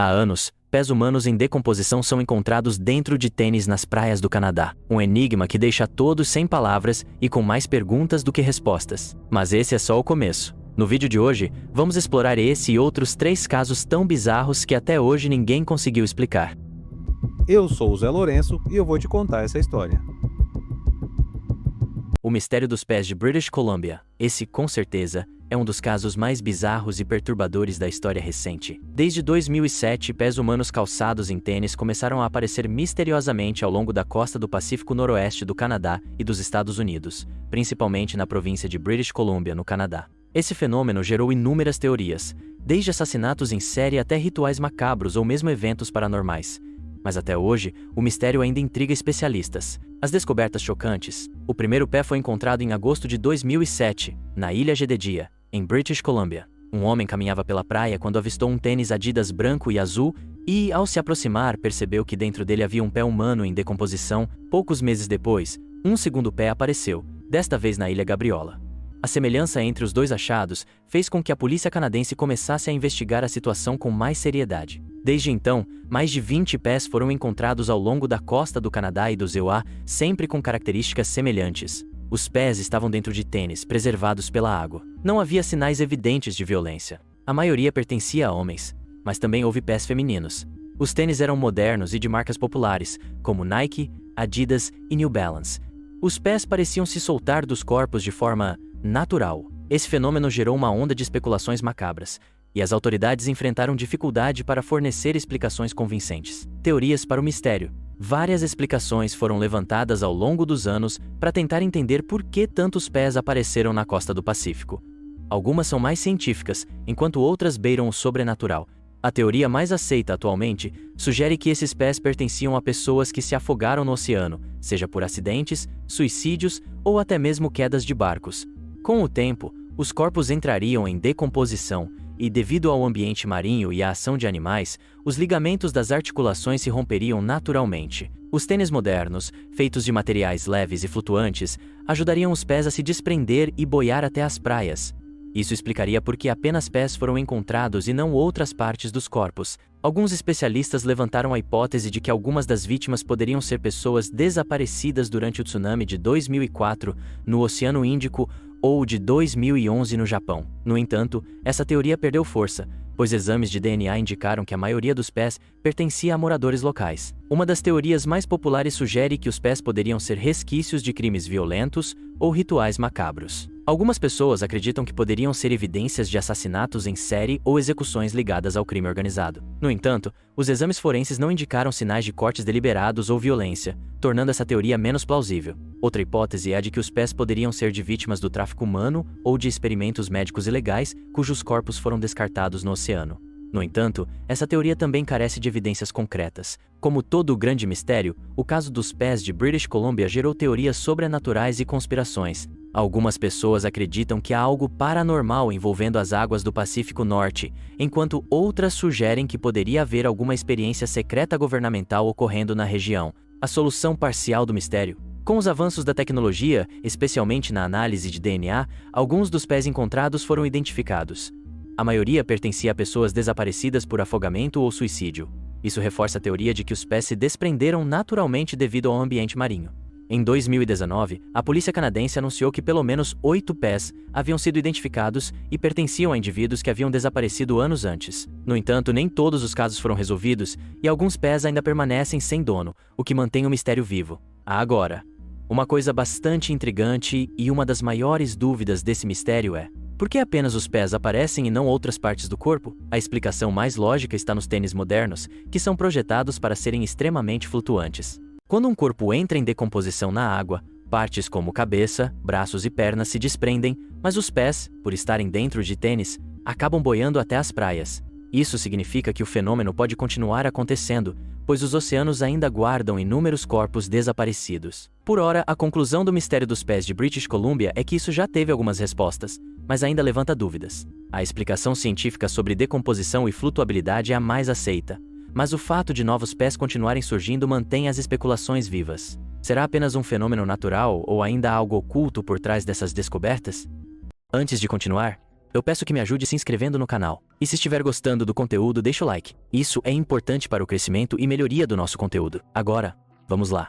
Há anos, pés humanos em decomposição são encontrados dentro de tênis nas praias do Canadá. Um enigma que deixa todos sem palavras e com mais perguntas do que respostas. Mas esse é só o começo. No vídeo de hoje, vamos explorar esse e outros 3 casos tão bizarros que até hoje ninguém conseguiu explicar. Eu sou o Zé Lourenço e eu vou te contar essa história. O mistério dos pés de British Columbia. Esse, com certeza, é um dos casos mais bizarros e perturbadores da história recente. Desde 2007, pés humanos calçados em tênis começaram a aparecer misteriosamente ao longo da costa do Pacífico Noroeste do Canadá e dos Estados Unidos, principalmente na província de British Columbia, no Canadá. Esse fenômeno gerou inúmeras teorias, desde assassinatos em série até rituais macabros ou mesmo eventos paranormais. Mas até hoje, o mistério ainda intriga especialistas. As descobertas chocantes. O primeiro pé foi encontrado em agosto de 2007, na Ilha Jedediah, em British Columbia. Um homem caminhava pela praia quando avistou um tênis Adidas branco e azul e, ao se aproximar, percebeu que dentro dele havia um pé humano em decomposição. Poucos meses depois, um segundo pé apareceu, desta vez na Ilha Gabriola. A semelhança entre os dois achados fez com que a polícia canadense começasse a investigar a situação com mais seriedade. Desde então, mais de 20 pés foram encontrados ao longo da costa do Canadá e do EUA, sempre com características semelhantes. Os pés estavam dentro de tênis, preservados pela água. Não havia sinais evidentes de violência. A maioria pertencia a homens, mas também houve pés femininos. Os tênis eram modernos e de marcas populares, como Nike, Adidas e New Balance. Os pés pareciam se soltar dos corpos de forma natural. Esse fenômeno gerou uma onda de especulações macabras, e as autoridades enfrentaram dificuldade para fornecer explicações convincentes. Teorias para o mistério. Várias explicações foram levantadas ao longo dos anos para tentar entender por que tantos pés apareceram na costa do Pacífico. Algumas são mais científicas, enquanto outras beiram o sobrenatural. A teoria mais aceita atualmente sugere que esses pés pertenciam a pessoas que se afogaram no oceano, seja por acidentes, suicídios ou até mesmo quedas de barcos. Com o tempo, os corpos entrariam em decomposição e, devido ao ambiente marinho e à ação de animais, os ligamentos das articulações se romperiam naturalmente. Os tênis modernos, feitos de materiais leves e flutuantes, ajudariam os pés a se desprender e boiar até as praias. Isso explicaria por que apenas pés foram encontrados e não outras partes dos corpos. Alguns especialistas levantaram a hipótese de que algumas das vítimas poderiam ser pessoas desaparecidas durante o tsunami de 2004 no Oceano Índico ou de 2011 no Japão. No entanto, essa teoria perdeu força, pois exames de DNA indicaram que a maioria dos pés pertencia a moradores locais. Uma das teorias mais populares sugere que os pés poderiam ser resquícios de crimes violentos ou rituais macabros. Algumas pessoas acreditam que poderiam ser evidências de assassinatos em série ou execuções ligadas ao crime organizado. No entanto, os exames forenses não indicaram sinais de cortes deliberados ou violência, tornando essa teoria menos plausível. Outra hipótese é a de que os pés poderiam ser de vítimas do tráfico humano ou de experimentos médicos ilegais cujos corpos foram descartados no oceano. No entanto, essa teoria também carece de evidências concretas. Como todo o grande mistério, o caso dos pés de British Columbia gerou teorias sobrenaturais e conspirações. Algumas pessoas acreditam que há algo paranormal envolvendo as águas do Pacífico Norte, enquanto outras sugerem que poderia haver alguma experiência secreta governamental ocorrendo na região. A solução parcial do mistério. Com os avanços da tecnologia, especialmente na análise de DNA, alguns dos pés encontrados foram identificados. A maioria pertencia a pessoas desaparecidas por afogamento ou suicídio. Isso reforça a teoria de que os pés se desprenderam naturalmente devido ao ambiente marinho. Em 2019, a polícia canadense anunciou que pelo menos 8 pés haviam sido identificados e pertenciam a indivíduos que haviam desaparecido anos antes. No entanto, nem todos os casos foram resolvidos e alguns pés ainda permanecem sem dono, o que mantém o mistério vivo. Agora, uma coisa bastante intrigante e uma das maiores dúvidas desse mistério é: por que apenas os pés aparecem e não outras partes do corpo? A explicação mais lógica está nos tênis modernos, que são projetados para serem extremamente flutuantes. Quando um corpo entra em decomposição na água, partes como cabeça, braços e pernas se desprendem, mas os pés, por estarem dentro de tênis, acabam boiando até as praias. Isso significa que o fenômeno pode continuar acontecendo, pois os oceanos ainda guardam inúmeros corpos desaparecidos. Por ora, a conclusão do mistério dos pés de British Columbia é que isso já teve algumas respostas, mas ainda levanta dúvidas. A explicação científica sobre decomposição e flutuabilidade é a mais aceita, mas o fato de novos pés continuarem surgindo mantém as especulações vivas. Será apenas um fenômeno natural ou ainda há algo oculto por trás dessas descobertas? Antes de continuar, eu peço que me ajude se inscrevendo no canal. E se estiver gostando do conteúdo, deixa o like. Isso é importante para o crescimento e melhoria do nosso conteúdo. Agora, vamos lá.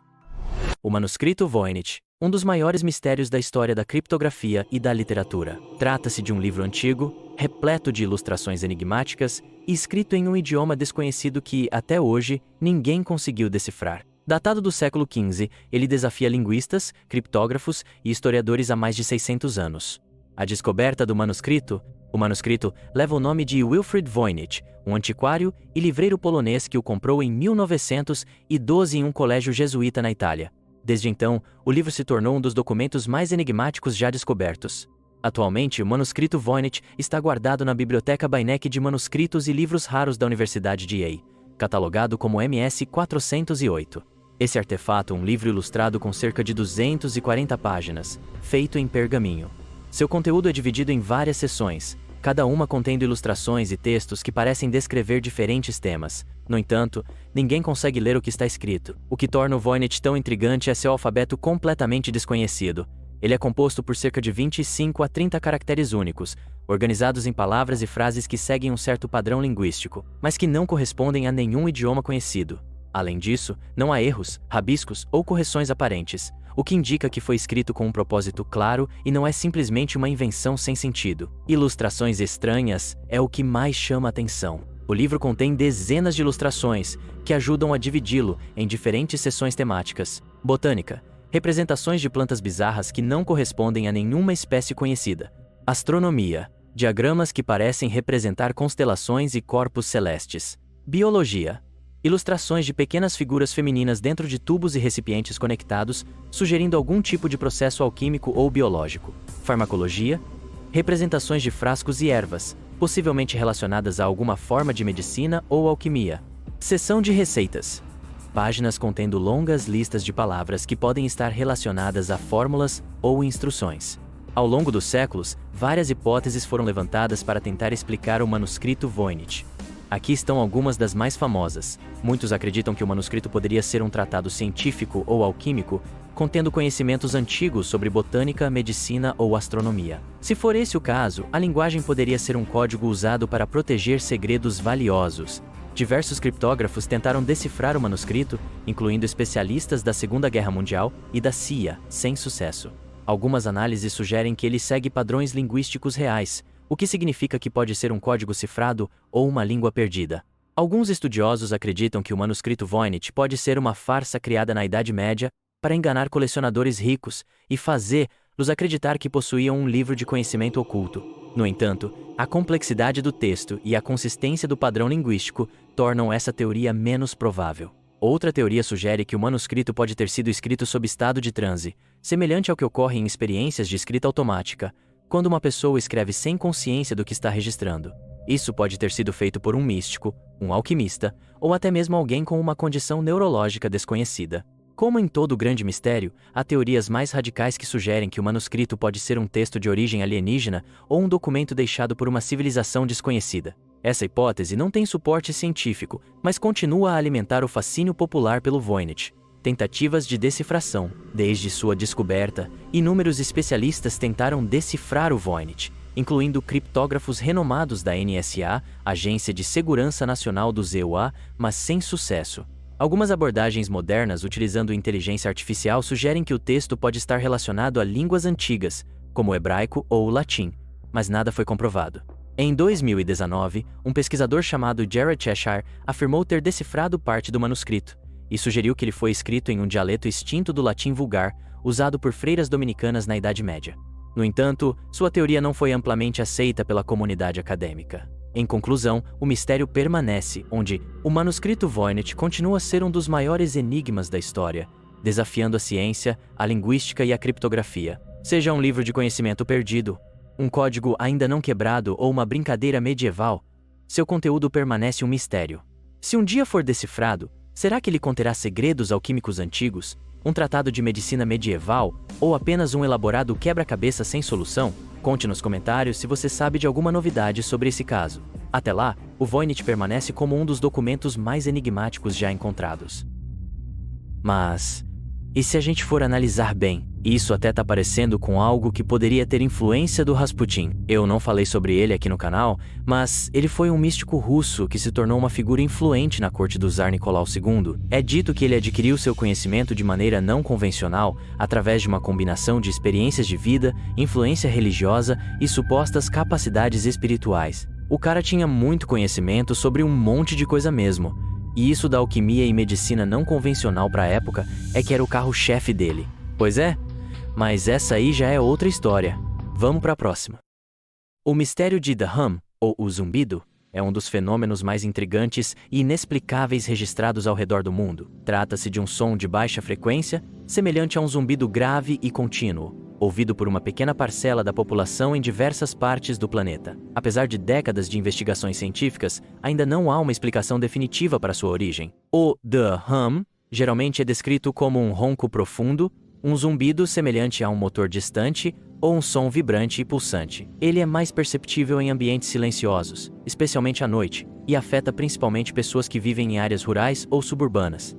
O manuscrito Voynich, um dos maiores mistérios da história da criptografia e da literatura. Trata-se de um livro antigo, repleto de ilustrações enigmáticas e escrito em um idioma desconhecido que, até hoje, ninguém conseguiu decifrar. Datado do século XV, ele desafia linguistas, criptógrafos e historiadores há mais de 600 anos. A descoberta do manuscrito, o manuscrito leva o nome de Wilfrid Voynich, um antiquário e livreiro polonês que o comprou em 1912 em um colégio jesuíta na Itália. Desde então, o livro se tornou um dos documentos mais enigmáticos já descobertos. Atualmente, o manuscrito Voynich está guardado na Biblioteca Beinecke de Manuscritos e Livros Raros da Universidade de Yale, catalogado como MS 408. Esse artefato é um livro ilustrado com cerca de 240 páginas, feito em pergaminho. Seu conteúdo é dividido em várias seções, cada uma contendo ilustrações e textos que parecem descrever diferentes temas. No entanto, ninguém consegue ler o que está escrito. O que torna o Voynich tão intrigante é seu alfabeto completamente desconhecido. Ele é composto por cerca de 25 a 30 caracteres únicos, organizados em palavras e frases que seguem um certo padrão linguístico, mas que não correspondem a nenhum idioma conhecido. Além disso, não há erros, rabiscos ou correções aparentes, o que indica que foi escrito com um propósito claro e não é simplesmente uma invenção sem sentido. Ilustrações estranhas é o que mais chama a atenção. O livro contém dezenas de ilustrações que ajudam a dividi-lo em diferentes seções temáticas. Botânica, representações de plantas bizarras que não correspondem a nenhuma espécie conhecida. Astronomia, diagramas que parecem representar constelações e corpos celestes. Biologia, ilustrações de pequenas figuras femininas dentro de tubos e recipientes conectados, sugerindo algum tipo de processo alquímico ou biológico. Farmacologia, representações de frascos e ervas, possivelmente relacionadas a alguma forma de medicina ou alquimia. Seção de receitas. Páginas contendo longas listas de palavras que podem estar relacionadas a fórmulas ou instruções. Ao longo dos séculos, várias hipóteses foram levantadas para tentar explicar o manuscrito Voynich. Aqui estão algumas das mais famosas. Muitos acreditam que o manuscrito poderia ser um tratado científico ou alquímico, contendo conhecimentos antigos sobre botânica, medicina ou astronomia. Se for esse o caso, a linguagem poderia ser um código usado para proteger segredos valiosos. Diversos criptógrafos tentaram decifrar o manuscrito, incluindo especialistas da Segunda Guerra Mundial e da CIA, sem sucesso. Algumas análises sugerem que ele segue padrões linguísticos reais, o que significa que pode ser um código cifrado ou uma língua perdida. Alguns estudiosos acreditam que o manuscrito Voynich pode ser uma farsa criada na Idade Média para enganar colecionadores ricos e fazê-los acreditar que possuíam um livro de conhecimento oculto. No entanto, a complexidade do texto e a consistência do padrão linguístico tornam essa teoria menos provável. Outra teoria sugere que o manuscrito pode ter sido escrito sob estado de transe, semelhante ao que ocorre em experiências de escrita automática, quando uma pessoa escreve sem consciência do que está registrando. Isso pode ter sido feito por um místico, um alquimista, ou até mesmo alguém com uma condição neurológica desconhecida. Como em todo grande mistério, há teorias mais radicais que sugerem que o manuscrito pode ser um texto de origem alienígena ou um documento deixado por uma civilização desconhecida. Essa hipótese não tem suporte científico, mas continua a alimentar o fascínio popular pelo Voynich. Tentativas de decifração. Desde sua descoberta, inúmeros especialistas tentaram decifrar o Voynich, incluindo criptógrafos renomados da NSA, Agência de Segurança Nacional do ZEUA, mas sem sucesso. Algumas abordagens modernas utilizando inteligência artificial sugerem que o texto pode estar relacionado a línguas antigas, como o hebraico ou o latim, mas nada foi comprovado. Em 2019, um pesquisador chamado Jared Cheshire afirmou ter decifrado parte do manuscrito, e sugeriu que ele foi escrito em um dialeto extinto do latim vulgar, usado por freiras dominicanas na Idade Média. No entanto, sua teoria não foi amplamente aceita pela comunidade acadêmica. Em conclusão, o mistério permanece, onde o manuscrito Voynich continua a ser um dos maiores enigmas da história, desafiando a ciência, a linguística e a criptografia. Seja um livro de conhecimento perdido, um código ainda não quebrado ou uma brincadeira medieval, seu conteúdo permanece um mistério. Se um dia for decifrado, será que ele conterá segredos alquímicos antigos, um tratado de medicina medieval ou apenas um elaborado quebra-cabeça sem solução? Conte nos comentários se você sabe de alguma novidade sobre esse caso. Até lá, o Voynich permanece como um dos documentos mais enigmáticos já encontrados. Mas E se a gente for analisar bem, isso até tá parecendo com algo que poderia ter influência do Rasputin. Eu não falei sobre ele aqui no canal, mas ele foi um místico russo que se tornou uma figura influente na corte do Tsar Nicolau II. É dito que ele adquiriu seu conhecimento de maneira não convencional, através de uma combinação de experiências de vida, influência religiosa e supostas capacidades espirituais. O cara tinha muito conhecimento sobre um monte de coisa mesmo. E isso da alquimia e medicina não convencional para a época é que era o carro-chefe dele. Pois é, mas essa aí já é outra história. Vamos para a próxima. O mistério de The Hum, ou o zumbido, é um dos fenômenos mais intrigantes e inexplicáveis registrados ao redor do mundo. Trata-se de um som de baixa frequência, semelhante a um zumbido grave e contínuo, ouvido por uma pequena parcela da população em diversas partes do planeta. Apesar de décadas de investigações científicas, ainda não há uma explicação definitiva para sua origem. O The Hum geralmente é descrito como um ronco profundo, um zumbido semelhante a um motor distante ou um som vibrante e pulsante. Ele é mais perceptível em ambientes silenciosos, especialmente à noite, e afeta principalmente pessoas que vivem em áreas rurais ou suburbanas.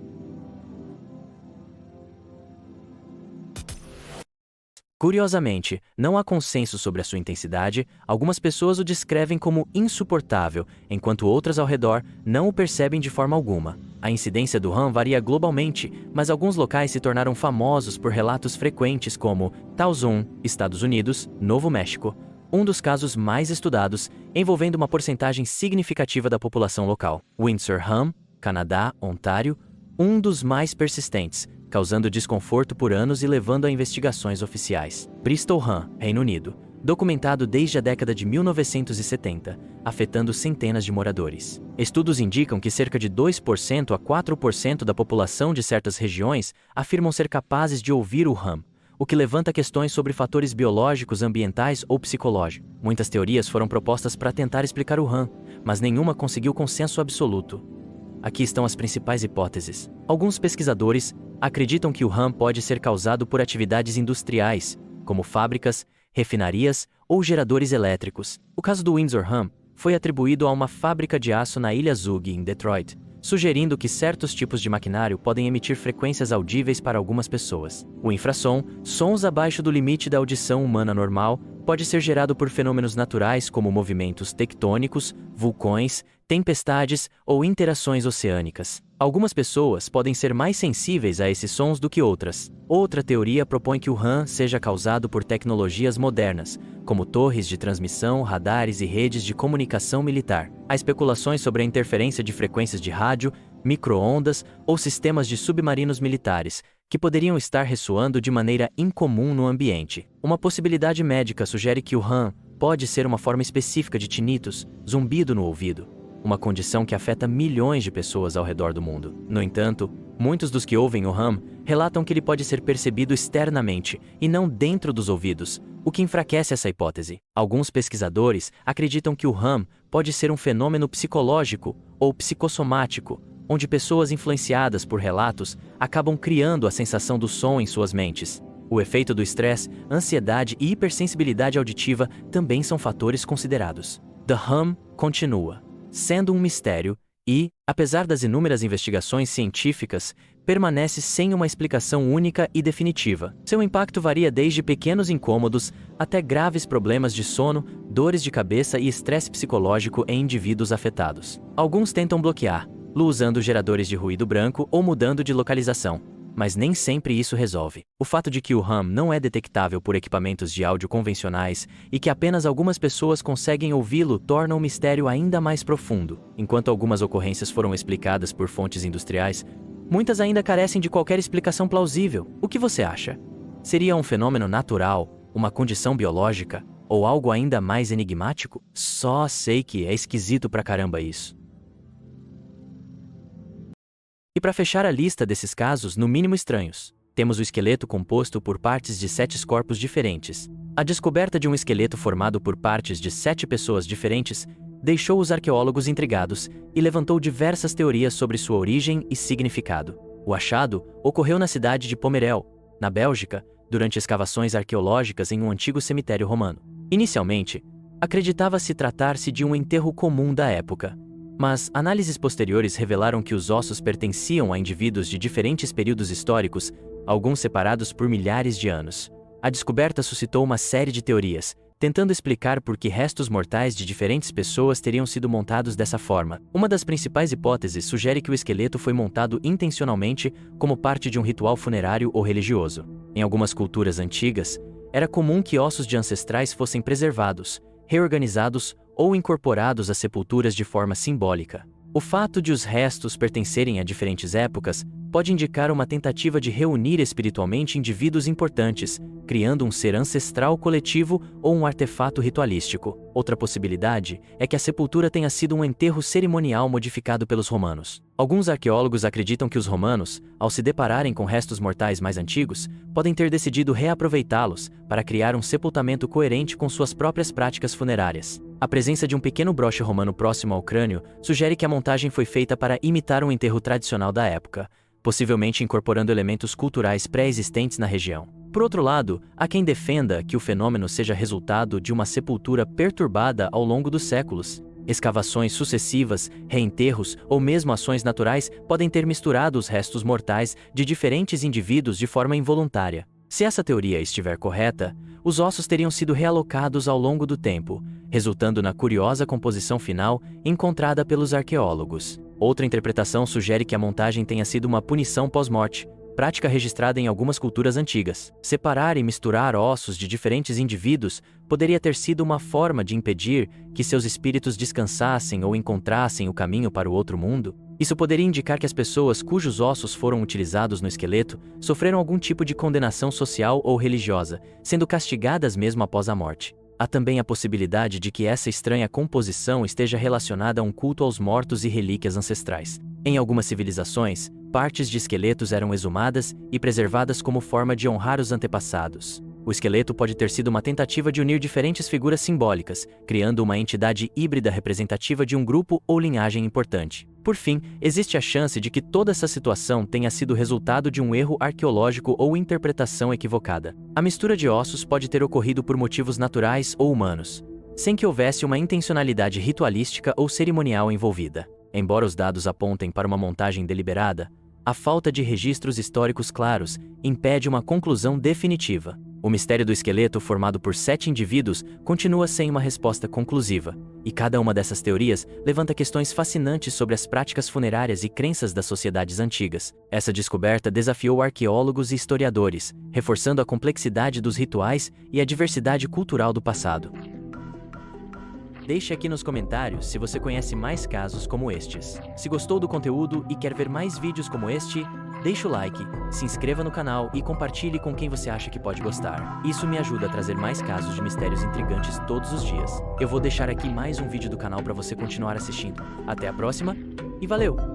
Curiosamente, não há consenso sobre a sua intensidade. Algumas pessoas o descrevem como insuportável, enquanto outras ao redor não o percebem de forma alguma. A incidência do hum varia globalmente, mas alguns locais se tornaram famosos por relatos frequentes como Taozun, Estados Unidos, Novo México, um dos casos mais estudados, envolvendo uma porcentagem significativa da população local. Windsor Hum, Canadá, Ontário, um dos mais persistentes, causando desconforto por anos e levando a investigações oficiais. Bristol Hum, Reino Unido, documentado desde a década de 1970, afetando centenas de moradores. Estudos indicam que cerca de 2% a 4% da população de certas regiões afirmam ser capazes de ouvir o hum, o que levanta questões sobre fatores biológicos, ambientais ou psicológicos. Muitas teorias foram propostas para tentar explicar o hum, mas nenhuma conseguiu consenso absoluto. Aqui estão as principais hipóteses. Alguns pesquisadores acreditam que o hum pode ser causado por atividades industriais, como fábricas, refinarias ou geradores elétricos. O caso do Windsor Hum foi atribuído a uma fábrica de aço na Ilha Zug, em Detroit, sugerindo que certos tipos de maquinário podem emitir frequências audíveis para algumas pessoas. O infrassom, sons abaixo do limite da audição humana normal, pode ser gerado por fenômenos naturais como movimentos tectônicos, vulcões, tempestades ou interações oceânicas. Algumas pessoas podem ser mais sensíveis a esses sons do que outras. Outra teoria propõe que o hum seja causado por tecnologias modernas, como torres de transmissão, radares e redes de comunicação militar. Há especulações sobre a interferência de frequências de rádio, micro-ondas ou sistemas de submarinos militares, que poderiam estar ressoando de maneira incomum no ambiente. Uma possibilidade médica sugere que o hum pode ser uma forma específica de tinnitus, zumbido no ouvido, uma condição que afeta milhões de pessoas ao redor do mundo. No entanto, muitos dos que ouvem o hum relatam que ele pode ser percebido externamente e não dentro dos ouvidos, o que enfraquece essa hipótese. Alguns pesquisadores acreditam que o hum pode ser um fenômeno psicológico ou psicossomático, onde pessoas influenciadas por relatos acabam criando a sensação do som em suas mentes. O efeito do estresse, ansiedade e hipersensibilidade auditiva também são fatores considerados. The hum continua sendo um mistério e, apesar das inúmeras investigações científicas, permanece sem uma explicação única e definitiva. Seu impacto varia desde pequenos incômodos até graves problemas de sono, dores de cabeça e estresse psicológico em indivíduos afetados. Alguns tentam bloquear, usando geradores de ruído branco ou mudando de localização, mas nem sempre isso resolve. O fato de que o hum não é detectável por equipamentos de áudio convencionais e que apenas algumas pessoas conseguem ouvi-lo torna o mistério ainda mais profundo. Enquanto algumas ocorrências foram explicadas por fontes industriais, muitas ainda carecem de qualquer explicação plausível. O que você acha? Seria um fenômeno natural, uma condição biológica, ou algo ainda mais enigmático? Só sei que é esquisito pra caramba isso. E para fechar a lista desses casos, no mínimo estranhos, temos o esqueleto composto por partes de 7 corpos diferentes. A descoberta de um esqueleto formado por partes de 7 pessoas diferentes deixou os arqueólogos intrigados e levantou diversas teorias sobre sua origem e significado. O achado ocorreu na cidade de Pomerel, na Bélgica, durante escavações arqueológicas em um antigo cemitério romano. Inicialmente, acreditava-se tratar-se de um enterro comum da época, mas análises posteriores revelaram que os ossos pertenciam a indivíduos de diferentes períodos históricos, alguns separados por milhares de anos. A descoberta suscitou uma série de teorias, tentando explicar por que restos mortais de diferentes pessoas teriam sido montados dessa forma. Uma das principais hipóteses sugere que o esqueleto foi montado intencionalmente como parte de um ritual funerário ou religioso. Em algumas culturas antigas, era comum que ossos de ancestrais fossem preservados, reorganizados ou incorporados a sepulturas de forma simbólica. O fato de os restos pertencerem a diferentes épocas pode indicar uma tentativa de reunir espiritualmente indivíduos importantes, criando um ser ancestral coletivo ou um artefato ritualístico. Outra possibilidade é que a sepultura tenha sido um enterro cerimonial modificado pelos romanos. Alguns arqueólogos acreditam que os romanos, ao se depararem com restos mortais mais antigos, podem ter decidido reaproveitá-los para criar um sepultamento coerente com suas próprias práticas funerárias. A presença de um pequeno broche romano próximo ao crânio sugere que a montagem foi feita para imitar um enterro tradicional da época, possivelmente incorporando elementos culturais pré-existentes na região. Por outro lado, há quem defenda que o fenômeno seja resultado de uma sepultura perturbada ao longo dos séculos. Escavações sucessivas, reenterros ou mesmo ações naturais podem ter misturado os restos mortais de diferentes indivíduos de forma involuntária. Se essa teoria estiver correta, os ossos teriam sido realocados ao longo do tempo, resultando na curiosa composição final encontrada pelos arqueólogos. Outra interpretação sugere que a montagem tenha sido uma punição pós-morte, prática registrada em algumas culturas antigas. Separar e misturar ossos de diferentes indivíduos poderia ter sido uma forma de impedir que seus espíritos descansassem ou encontrassem o caminho para o outro mundo. Isso poderia indicar que as pessoas cujos ossos foram utilizados no esqueleto sofreram algum tipo de condenação social ou religiosa, sendo castigadas mesmo após a morte. Há também a possibilidade de que essa estranha composição esteja relacionada a um culto aos mortos e relíquias ancestrais. Em algumas civilizações, partes de esqueletos eram exumadas e preservadas como forma de honrar os antepassados. O esqueleto pode ter sido uma tentativa de unir diferentes figuras simbólicas, criando uma entidade híbrida representativa de um grupo ou linhagem importante. Por fim, existe a chance de que toda essa situação tenha sido resultado de um erro arqueológico ou interpretação equivocada. A mistura de ossos pode ter ocorrido por motivos naturais ou humanos, sem que houvesse uma intencionalidade ritualística ou cerimonial envolvida. Embora os dados apontem para uma montagem deliberada, a falta de registros históricos claros impede uma conclusão definitiva. O mistério do esqueleto formado por 7 indivíduos continua sem uma resposta conclusiva, e cada uma dessas teorias levanta questões fascinantes sobre as práticas funerárias e crenças das sociedades antigas. Essa descoberta desafiou arqueólogos e historiadores, reforçando a complexidade dos rituais e a diversidade cultural do passado. Deixe aqui nos comentários se você conhece mais casos como estes. Se gostou do conteúdo e quer ver mais vídeos como este, deixe o like, se inscreva no canal e compartilhe com quem você acha que pode gostar. Isso me ajuda a trazer mais casos de mistérios intrigantes todos os dias. Eu vou deixar aqui mais um vídeo do canal para você continuar assistindo. Até a próxima e valeu!